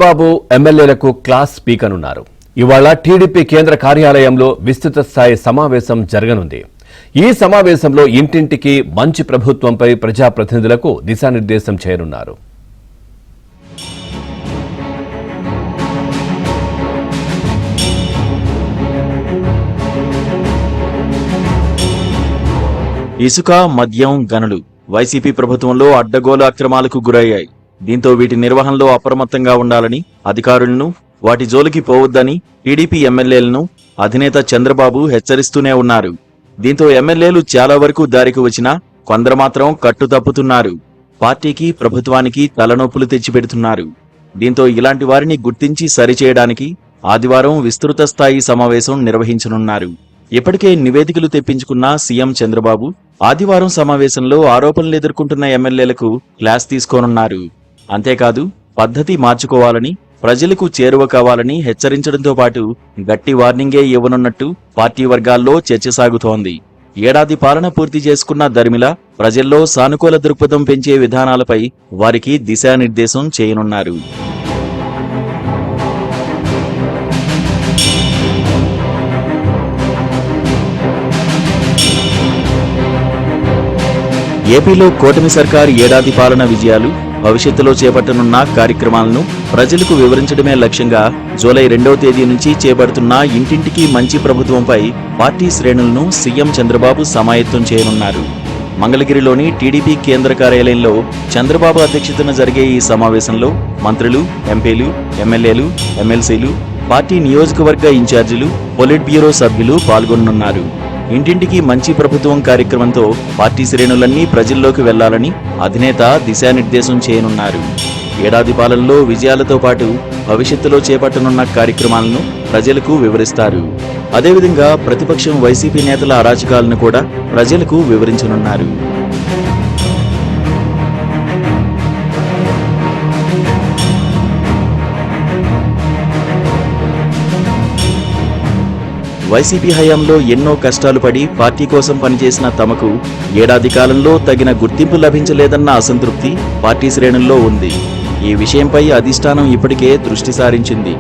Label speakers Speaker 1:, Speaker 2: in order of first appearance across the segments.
Speaker 1: బాబు ఎమ్మెల్యేలకు class speaker ఇవాళ TDP కేంద్ర కార్యాలయంలో విస్తృత స్థాయి సమావేశం జరగనుంది. ఈ సమావేశంలో ఇంటింటికి మంచి ప్రభుత్వంపై ప్రజాప్రతినిధులకు దిశానిర్దేశం చేయనున్నారు.
Speaker 2: ఇసుక, మద్యం, గనులు వైసీపీ ప్రభుత్వంలో అడ్డగోలు అక్రమాలకు గురయ్యాయి. దీంతో వీటి నిర్వహణలో అప్రమత్తంగా ఉండాలని అధికారులను, వాటి జోలికి పోవద్దని టీడీపీ ఎమ్మెల్యేలను అధినేత చంద్రబాబు హెచ్చరిస్తూనే ఉన్నారు. దీంతో ఎమ్మెల్యేలు చాలా వరకు దారికి వచ్చినా కొందరు మాత్రం కట్టు తప్పుతున్నారు. పార్టీకి, ప్రభుత్వానికి తలనొప్పులు తెచ్చిపెడుతున్నారు. దీంతో ఇలాంటి వారిని గుర్తించి సరిచేయడానికి ఆదివారం విస్తృత స్థాయి సమావేశం నిర్వహించనున్నారు. ఇప్పటికే నివేదికలు తెప్పించుకున్న సీఎం చంద్రబాబు ఆదివారం సమావేశంలో ఆరోపణలు ఎదుర్కొంటున్న ఎమ్మెల్యేలకు క్లాస్ తీసుకోనున్నారు. అంతేకాదు పద్ధతి మార్చుకోవాలని, ప్రజలకు చేరువ కావాలని హెచ్చరించడంతో పాటు గట్టి వార్నింగే ఇవ్వనున్నట్టు పార్టీ వర్గాల్లో చర్చ సాగుతోంది. ఏడాది పాలన పూర్తి చేసుకున్న దరిమిలా ప్రజల్లో సానుకూల దృక్పథం పెంచే విధానాలపై వారికి దిశానిర్దేశం చేయనున్నారు. ఏపీలో కూటమి సర్కార్ ఏడాది పాలన విజయాలు, భవిష్యత్తులో చేపట్టనున్న కార్యక్రమాలను ప్రజలకు వివరించడమే లక్ష్యంగా జూలై 2వ తేదీ నుంచి చేపడుతున్న ఇంటింటికి మంచి ప్రభుత్వంపై పార్టీ శ్రేణులను సీఎం చంద్రబాబు సమాయత్తం చేయనున్నారు. మంగళగిరిలోని టీడీపీ కేంద్ర కార్యాలయంలో చంద్రబాబు అధ్యక్షతన జరిగే ఈ సమావేశంలో మంత్రులు, ఎంపీలు, ఎమ్మెల్యేలు, ఎమ్మెల్సీలు, పార్టీ నియోజకవర్గ ఇన్ఛార్జీలు, పొలిట్ బ్యూరో సభ్యులు పాల్గొనున్నారు. ఇంటింటికి మంచి ప్రభుత్వం కార్యక్రమంతో పార్టీ శ్రేణులన్నీ ప్రజల్లోకి వెళ్లాలని అధినేత దిశానిర్దేశం చేయనున్నారు. ఏడాది పాలనలో విజయాలతో పాటు భవిష్యత్తులో చేపట్టనున్న కార్యక్రమాలను ప్రజలకు వివరిస్తారు. అదేవిధంగా ప్రతిపక్షం వైసీపీ నేతల అరాచకాలను కూడా ప్రజలకు వివరించనున్నారు. వైసీపీ హయాంలో ఎన్నో కష్టాలు పడి పార్టీ కోసం పనిచేసిన తమకు ఏడాది కాలంలో తగిన గుర్తింపు లభించలేదన్న అసంతృప్తి పార్టీ శ్రేణుల్లో ఉంది. ఈ విషయంపై అధిష్టానం ఇప్పటికే దృష్టి సారించింది.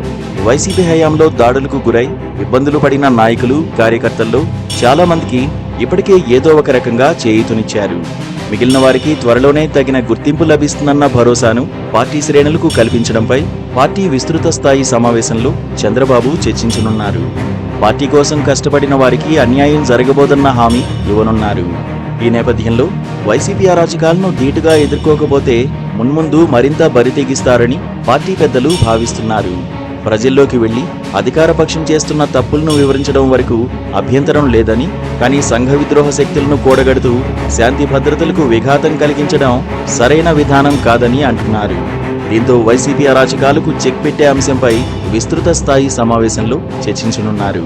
Speaker 2: వైసీపీ హయాంలో దాడులకు గురై ఇబ్బందులు పడిన నాయకులు, కార్యకర్తల్లో చాలా మందికి ఇప్పటికే ఏదో ఒక రకంగా చేయూతనిచ్చారు. మిగిలిన వారికి త్వరలోనే తగిన గుర్తింపు లభిస్తుందన్న భరోసాను పార్టీ శ్రేణులకు కల్పించడంపై పార్టీ విస్తృత స్థాయి సమావేశంలో చంద్రబాబు చర్చించనున్నారు. పార్టీ కోసం కష్టపడిన వారికి అన్యాయం జరగబోదన్న హామీ ఇవ్వనున్నారు. ఈ నేపథ్యంలో వైసీపీ అరాచకాలను ధీటుగా ఎదుర్కోకపోతే మున్ముందు మరింత బరితెగిస్తారని పార్టీ పెద్దలు భావిస్తున్నారు. ప్రజల్లోకి వెళ్లి అధికార పక్షం చేస్తున్న తప్పులను వివరించడం వరకు అభ్యంతరం లేదని, కానీ సంఘ విద్రోహ శక్తులను కూడగడుతూ శాంతి భద్రతలకు విఘాతం కలిగించడం సరైన విధానం కాదని అంటున్నారు. దీంతో వైసీపీ అరాచకాలకు చెక్ పెట్టే అంశంపై విస్తృత స్థాయి సమావేశంలో చర్చించనున్నారు.